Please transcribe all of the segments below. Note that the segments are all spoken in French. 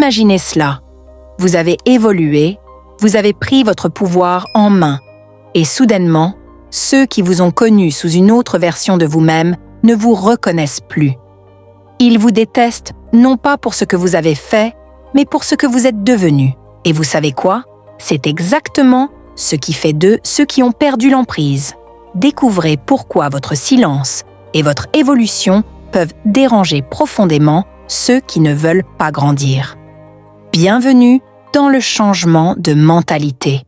Imaginez cela. Vous avez évolué, vous avez pris votre pouvoir en main, et soudainement, ceux qui vous ont connu sous une autre version de vous-même ne vous reconnaissent plus. Ils vous détestent non pas pour ce que vous avez fait, mais pour ce que vous êtes devenu. Et vous savez quoi? C'est exactement ce qui fait d'eux ceux qui ont perdu l'emprise. Découvrez pourquoi votre silence et votre évolution peuvent déranger profondément ceux qui ne veulent pas grandir. Bienvenue dans le changement de mentalité.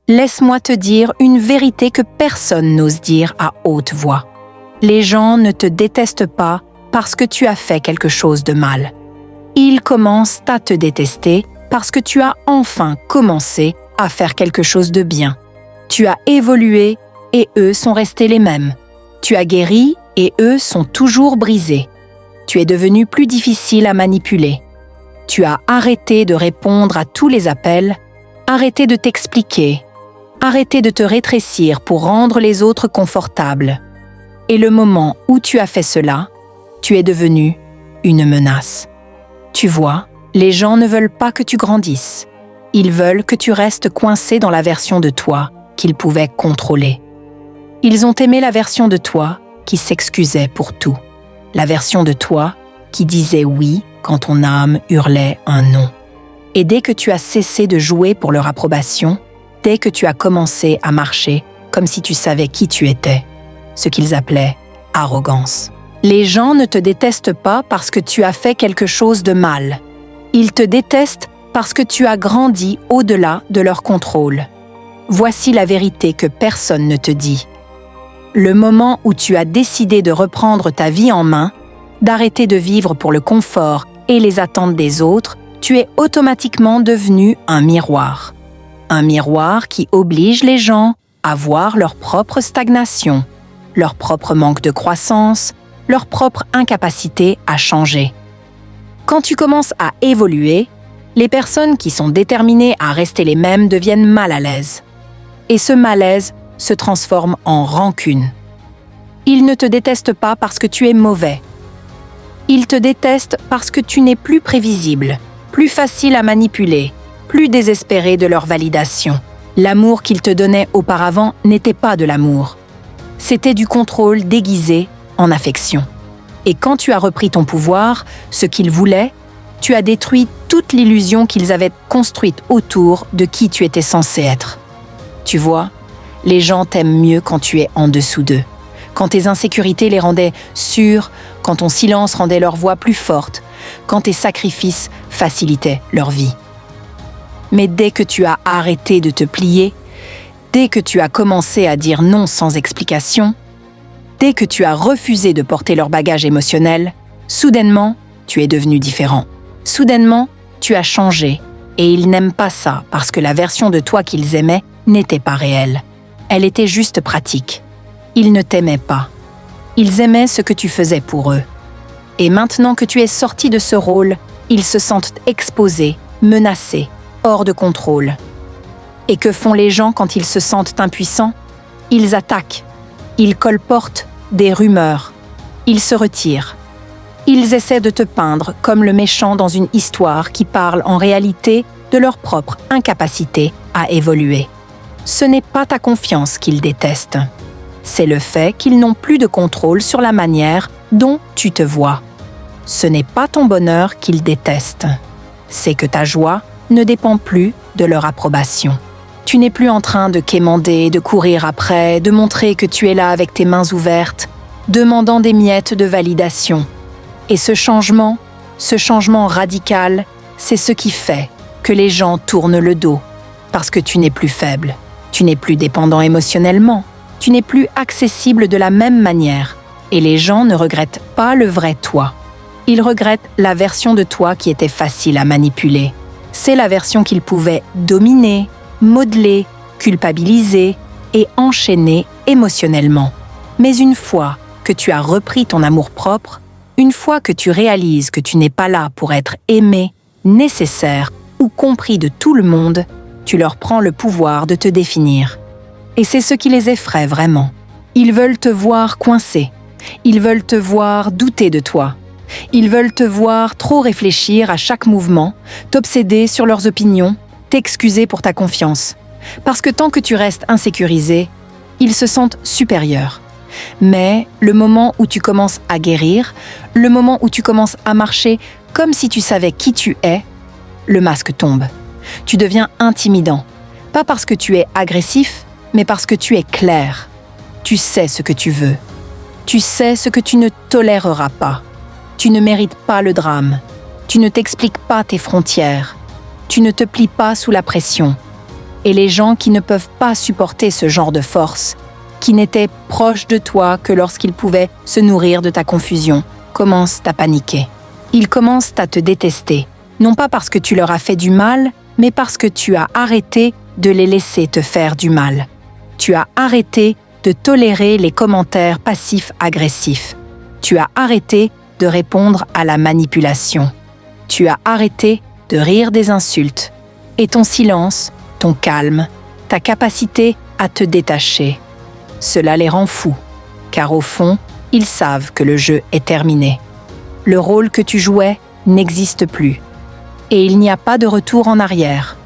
Laisse-moi te dire une vérité que personne n'ose dire à haute voix. Les gens ne te détestent pas parce que tu as fait quelque chose de mal. Ils commencent à te détester parce que tu as enfin commencé à faire quelque chose de bien. Tu as évolué et eux sont restés les mêmes. Tu as guéri et eux sont toujours brisés. Tu es devenu plus difficile à manipuler. Tu as arrêté de répondre à tous les appels, arrêté de t'expliquer, arrêté de te rétrécir pour rendre les autres confortables. Et le moment où tu as fait cela, tu es devenu une menace. Tu vois, les gens ne veulent pas que tu grandisses. Ils veulent que tu restes coincé dans la version de toi qu'ils pouvaient contrôler. Ils ont aimé la version de toi qui s'excusait pour tout. La version de toi qui disait oui quand ton âme hurlait un non. Et dès que tu as cessé de jouer pour leur approbation, dès que tu as commencé à marcher comme si tu savais qui tu étais, ce qu'ils appelaient arrogance. Les gens ne te détestent pas parce que tu as fait quelque chose de mal. Ils te détestent parce que tu as grandi au-delà de leur contrôle. Voici la vérité que personne ne te dit. Le moment où tu as décidé de reprendre ta vie en main, d'arrêter de vivre pour le confort et les attentes des autres, tu es automatiquement devenu un miroir. Un miroir qui oblige les gens à voir leur propre stagnation, leur propre manque de croissance, leur propre incapacité à changer. Quand tu commences à évoluer, les personnes qui sont déterminées à rester les mêmes deviennent mal à l'aise. Et ce malaise se transforme en rancune. Ils ne te détestent pas parce que tu es mauvais. Ils te détestent parce que tu n'es plus prévisible, plus facile à manipuler, plus désespéré de leur validation. L'amour qu'ils te donnaient auparavant n'était pas de l'amour. C'était du contrôle déguisé en affection. Et quand tu as repris ton pouvoir, ce qu'ils voulaient, tu as détruit toute l'illusion qu'ils avaient construite autour de qui tu étais censé être. Tu vois, les gens t'aiment mieux quand tu es en dessous d'eux, quand tes insécurités les rendaient sûrs, quand ton silence rendait leur voix plus forte, quand tes sacrifices facilitaient leur vie. Mais dès que tu as arrêté de te plier, dès que tu as commencé à dire non sans explication, dès que tu as refusé de porter leur bagage émotionnel, soudainement, tu es devenu différent. Soudainement, tu as changé et ils n'aiment pas ça parce que la version de toi qu'ils aimaient n'était pas réelle. Elle était juste pratique. Ils ne t'aimaient pas. Ils aimaient ce que tu faisais pour eux. Et maintenant que tu es sorti de ce rôle, ils se sentent exposés, menacés, hors de contrôle. Et que font les gens quand ils se sentent impuissants? Ils attaquent. Ils colportent des rumeurs. Ils se retirent. Ils essaient de te peindre comme le méchant dans une histoire qui parle en réalité de leur propre incapacité à évoluer. Ce n'est pas ta confiance qu'ils détestent. C'est le fait qu'ils n'ont plus de contrôle sur la manière dont tu te vois. Ce n'est pas ton bonheur qu'ils détestent. C'est que ta joie ne dépend plus de leur approbation. Tu n'es plus en train de quémander, de courir après, de montrer que tu es là avec tes mains ouvertes, demandant des miettes de validation. Et ce changement radical, c'est ce qui fait que les gens tournent le dos, parce que tu n'es plus faible, tu n'es plus dépendant émotionnellement, tu n'es plus accessible de la même manière. Et les gens ne regrettent pas le vrai toi. Ils regrettent la version de toi qui était facile à manipuler. C'est la version qu'ils pouvaient dominer, modeler, culpabiliser et enchaîner émotionnellement. Mais une fois que tu as repris ton amour-propre, une fois que tu réalises que tu n'es pas là pour être aimé, nécessaire ou compris de tout le monde, tu leur prends le pouvoir de te définir. Et c'est ce qui les effraie vraiment. Ils veulent te voir coincé, Ils veulent te voir douter de toi. Ils veulent te voir trop réfléchir à chaque mouvement, t'obséder sur leurs opinions, t'excuser pour ta confiance. Parce que tant que tu restes insécurisé, ils se sentent supérieurs. Mais le moment où tu commences à guérir, le moment où tu commences à marcher comme si tu savais qui tu es, le masque tombe. Tu deviens intimidant. Pas parce que tu es agressif, mais parce que tu es clair. Tu sais ce que tu veux. Tu sais ce que tu ne toléreras pas. Tu ne mérites pas le drame. Tu ne t'expliques pas tes frontières. Tu ne te plies pas sous la pression. Et les gens qui ne peuvent pas supporter ce genre de force, qui n'étaient proches de toi que lorsqu'ils pouvaient se nourrir de ta confusion, commencent à paniquer. Ils commencent à te détester, non pas parce que tu leur as fait du mal, mais parce que tu as arrêté de les laisser te faire du mal. Tu as arrêté de tolérer les commentaires passifs-agressifs. Tu as arrêté de répondre à la manipulation. Tu as arrêté de rire des insultes. Et ton silence, ton calme, ta capacité à te détacher. Cela les rend fous, car au fond, ils savent que le jeu est terminé. Le rôle que tu jouais n'existe plus. Et il n'y a pas de retour en arrière.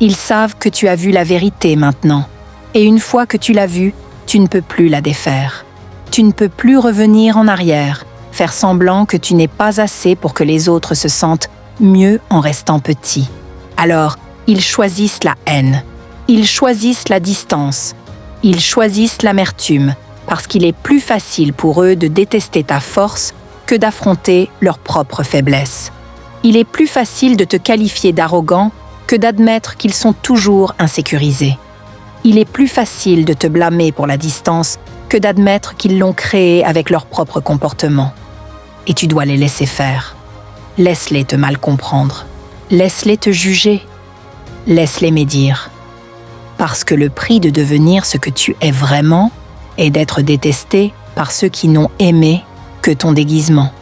Ils savent que tu as vu la vérité maintenant. Et une fois que tu l'as vue, tu ne peux plus la défaire. Tu ne peux plus revenir en arrière, faire semblant que tu n'es pas assez pour que les autres se sentent mieux en restant petits. Alors, ils choisissent la haine. Ils choisissent la distance. Ils choisissent l'amertume, parce qu'il est plus facile pour eux de détester ta force que d'affronter leur propre faiblesse. Il est plus facile de te qualifier d'arrogant que d'admettre qu'ils sont toujours insécurisés. Il est plus facile de te blâmer pour la distance que d'admettre qu'ils l'ont créée avec leur propre comportement. Et tu dois les laisser faire. Laisse-les te mal comprendre. Laisse-les te juger. Laisse-les médire. Parce que le prix de devenir ce que tu es vraiment est d'être détesté par ceux qui n'ont aimé que ton déguisement.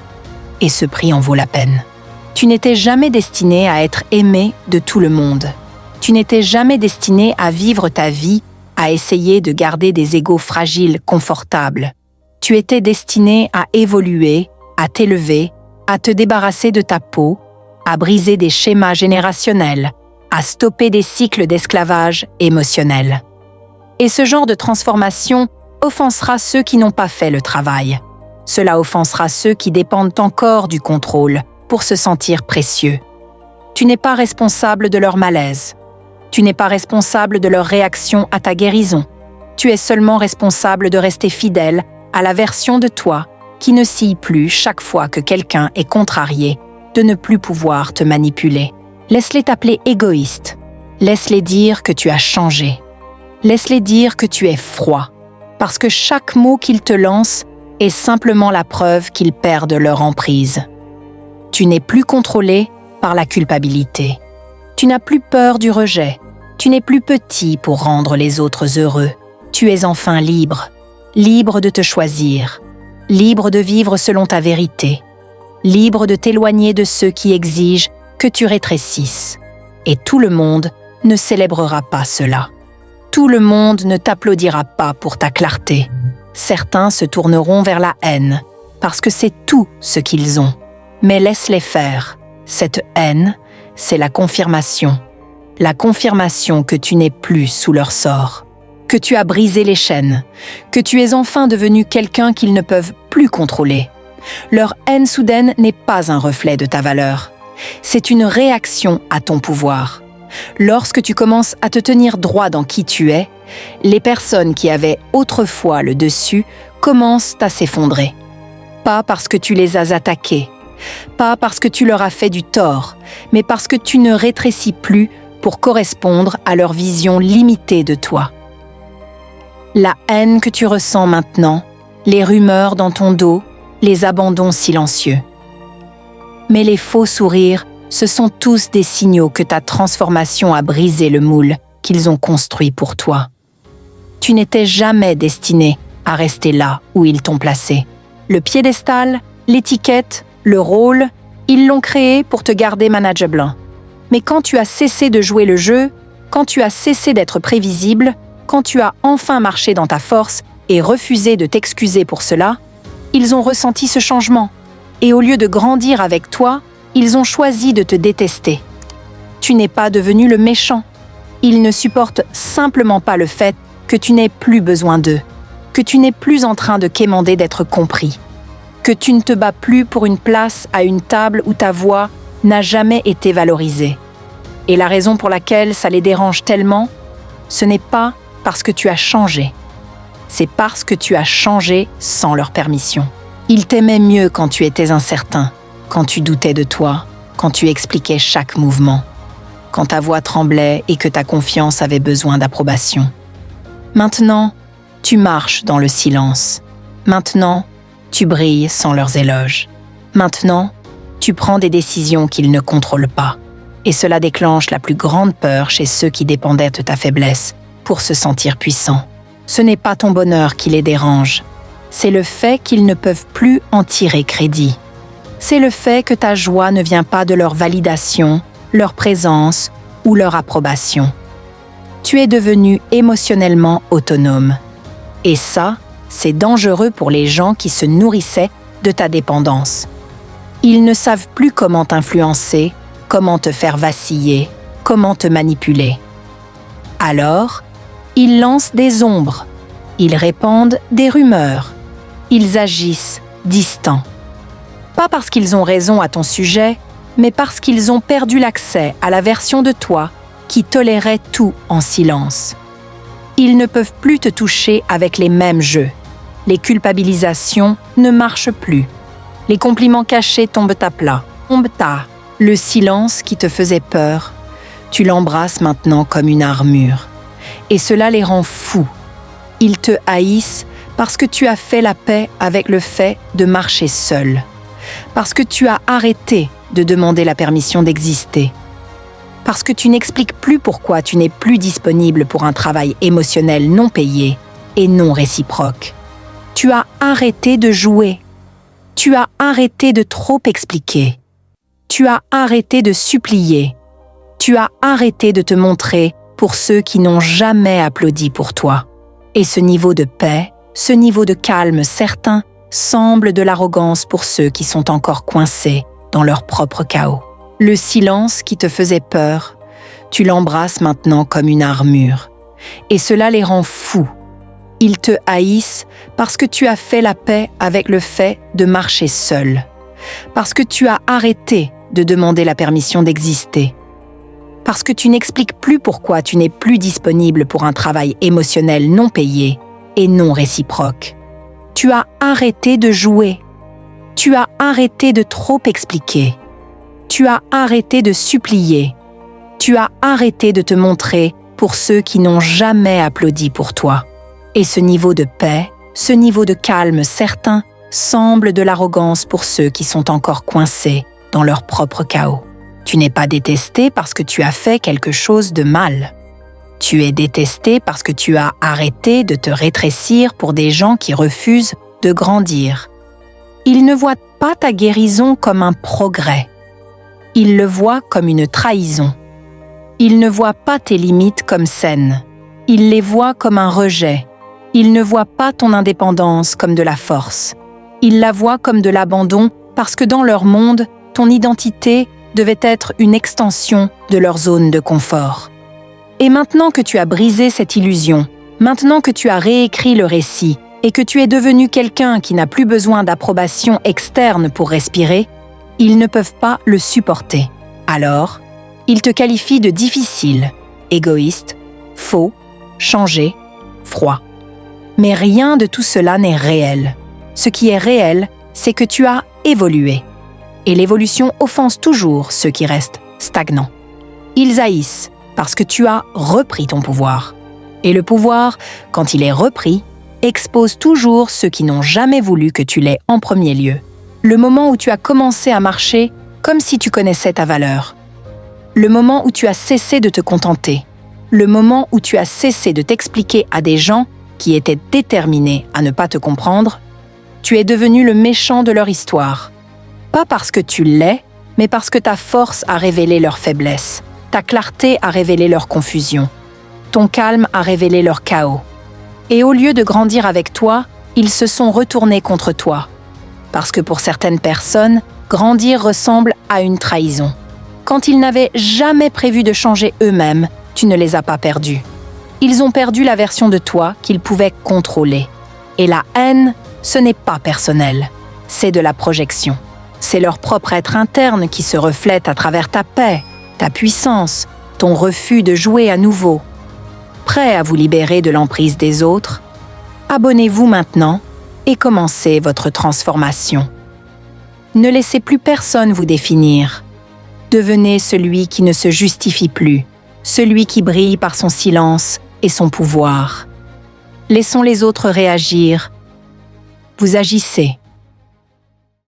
Et ce prix en vaut la peine. Tu n'étais jamais destiné à être aimé de tout le monde. Tu n'étais jamais destiné à vivre ta vie, à essayer de garder des égos fragiles, confortables. Tu étais destiné à évoluer, à t'élever, à te débarrasser de ta peau, à briser des schémas générationnels, à stopper des cycles d'esclavage émotionnel. Et ce genre de transformation offensera ceux qui n'ont pas fait le travail. Cela offensera ceux qui dépendent encore du contrôle pour se sentir précieux. Tu n'es pas responsable de leur malaise. Tu n'es pas responsable de leur réaction à ta guérison. Tu es seulement responsable de rester fidèle à la version de toi qui ne scie plus chaque fois que quelqu'un est contrarié de ne plus pouvoir te manipuler. Laisse-les t'appeler égoïste. Laisse-les dire que tu as changé. Laisse-les dire que tu es froid. Parce que chaque mot qu'ils te lancent est simplement la preuve qu'ils perdent leur emprise. Tu n'es plus contrôlé par la culpabilité. Tu n'as plus peur du rejet. Tu n'es plus petit pour rendre les autres heureux. Tu es enfin libre. Libre de te choisir. Libre de vivre selon ta vérité. Libre de t'éloigner de ceux qui exigent que tu rétrécisses. Et tout le monde ne célébrera pas cela. Tout le monde ne t'applaudira pas pour ta clarté. Certains se tourneront vers la haine, parce que c'est tout ce qu'ils ont. Mais laisse-les faire. Cette haine, c'est la confirmation. La confirmation que tu n'es plus sous leur sort. Que tu as brisé les chaînes. Que tu es enfin devenu quelqu'un qu'ils ne peuvent plus contrôler. Leur haine soudaine n'est pas un reflet de ta valeur. C'est une réaction à ton pouvoir. Lorsque tu commences à te tenir droit dans qui tu es, les personnes qui avaient autrefois le dessus commencent à s'effondrer. Pas parce que tu les as attaquées, pas parce que tu leur as fait du tort, mais parce que tu ne rétrécis plus pour correspondre à leur vision limitée de toi. La haine que tu ressens maintenant, les rumeurs dans ton dos, les abandons silencieux. Mais les faux sourires, ce sont tous des signaux que ta transformation a brisé le moule qu'ils ont construit pour toi. Tu n'étais jamais destiné à rester là où ils t'ont placé. Le piédestal, l'étiquette, le rôle, ils l'ont créé pour te garder manageable. Mais quand tu as cessé de jouer le jeu, quand tu as cessé d'être prévisible, quand tu as enfin marché dans ta force et refusé de t'excuser pour cela, ils ont ressenti ce changement. Et au lieu de grandir avec toi, ils ont choisi de te détester. Tu n'es pas devenu le méchant. Ils ne supportent simplement pas le fait que tu n'aies plus besoin d'eux, que tu n'es plus en train de quémander d'être compris, que tu ne te bats plus pour une place à une table où ta voix n'a jamais été valorisée. Et la raison pour laquelle ça les dérange tellement, ce n'est pas parce que tu as changé. C'est parce que tu as changé sans leur permission. Ils t'aimaient mieux quand tu étais incertain, quand tu doutais de toi, quand tu expliquais chaque mouvement, quand ta voix tremblait et que ta confiance avait besoin d'approbation. Maintenant, tu marches dans le silence. Maintenant, tu brilles sans leurs éloges. Maintenant, tu prends des décisions qu'ils ne contrôlent pas. Et cela déclenche la plus grande peur chez ceux qui dépendaient de ta faiblesse pour se sentir puissants. Ce n'est pas ton bonheur qui les dérange. C'est le fait qu'ils ne peuvent plus en tirer crédit. C'est le fait que ta joie ne vient pas de leur validation, leur présence ou leur approbation. Tu es devenu émotionnellement autonome. Et ça, c'est dangereux pour les gens qui se nourrissaient de ta dépendance. Ils ne savent plus comment t'influencer, comment te faire vaciller, comment te manipuler. Alors, ils lancent des ombres, ils répandent des rumeurs, ils agissent distants. Pas parce qu'ils ont raison à ton sujet, mais parce qu'ils ont perdu l'accès à la version de toi qui tolérait tout en silence. Ils ne peuvent plus te toucher avec les mêmes jeux. Les culpabilisations ne marchent plus. Les compliments cachés tombent à plat. Le silence qui te faisait peur, tu l'embrasses maintenant comme une armure. Et cela les rend fous. Ils te haïssent parce que tu as fait la paix avec le fait de marcher seul. Parce que tu as arrêté de demander la permission d'exister. Parce que tu n'expliques plus pourquoi tu n'es plus disponible pour un travail émotionnel non payé et non réciproque. Tu as arrêté de jouer. Tu as arrêté de trop expliquer. Tu as arrêté de supplier. Tu as arrêté de te montrer pour ceux qui n'ont jamais applaudi pour toi. Et ce niveau de paix, ce niveau de calme certain, semble de l'arrogance pour ceux qui sont encore coincés dans leur propre chaos. Le silence qui te faisait peur, tu l'embrasses maintenant comme une armure. Et cela les rend fous. Ils te haïssent parce que tu as fait la paix avec le fait de marcher seul. Parce que tu as arrêté de demander la permission d'exister. Parce que tu n'expliques plus pourquoi tu n'es plus disponible pour un travail émotionnel non payé et non réciproque. Tu as arrêté de jouer. Tu as arrêté de trop expliquer. Tu as arrêté de supplier. Tu as arrêté de te montrer pour ceux qui n'ont jamais applaudi pour toi. Et ce niveau de paix, ce niveau de calme certain, semble de l'arrogance pour ceux qui sont encore coincés dans leur propre chaos. Tu n'es pas détesté parce que tu as fait quelque chose de mal. Tu es détesté parce que tu as arrêté de te rétrécir pour des gens qui refusent de grandir. Ils ne voient pas ta guérison comme un progrès. Ils le voient comme une trahison. Ils ne voient pas tes limites comme saines. Ils les voient comme un rejet. Ils ne voient pas ton indépendance comme de la force. Ils la voient comme de l'abandon parce que dans leur monde, ton identité devait être une extension de leur zone de confort. Et maintenant que tu as brisé cette illusion, maintenant que tu as réécrit le récit et que tu es devenu quelqu'un qui n'a plus besoin d'approbation externe pour respirer, ils ne peuvent pas le supporter. Alors, ils te qualifient de difficile, égoïste, faux, changé, froid. Mais rien de tout cela n'est réel. Ce qui est réel, c'est que tu as évolué. Et l'évolution offense toujours ceux qui restent stagnants. Ils haïssent parce que tu as repris ton pouvoir. Et le pouvoir, quand il est repris, expose toujours ceux qui n'ont jamais voulu que tu l'aies en premier lieu. Le moment où tu as commencé à marcher comme si tu connaissais ta valeur. Le moment où tu as cessé de te contenter. Le moment où tu as cessé de t'expliquer à des gens qui étaient déterminés à ne pas te comprendre. Tu es devenu le méchant de leur histoire. Pas parce que tu l'es, mais parce que ta force a révélé leur faiblesse. Ta clarté a révélé leur confusion. Ton calme a révélé leur chaos. Et au lieu de grandir avec toi, ils se sont retournés contre toi. Parce que pour certaines personnes, grandir ressemble à une trahison. Quand ils n'avaient jamais prévu de changer eux-mêmes, tu ne les as pas perdus. Ils ont perdu la version de toi qu'ils pouvaient contrôler. Et la haine, ce n'est pas personnel, c'est de la projection. C'est leur propre être interne qui se reflète à travers ta paix, ta puissance, ton refus de jouer à nouveau. Prêt à vous libérer de l'emprise des autres? Abonnez-vous maintenant et commencez votre transformation. Ne laissez plus personne vous définir. Devenez celui qui ne se justifie plus, celui qui brille par son silence et son pouvoir. Laissons les autres réagir. Vous agissez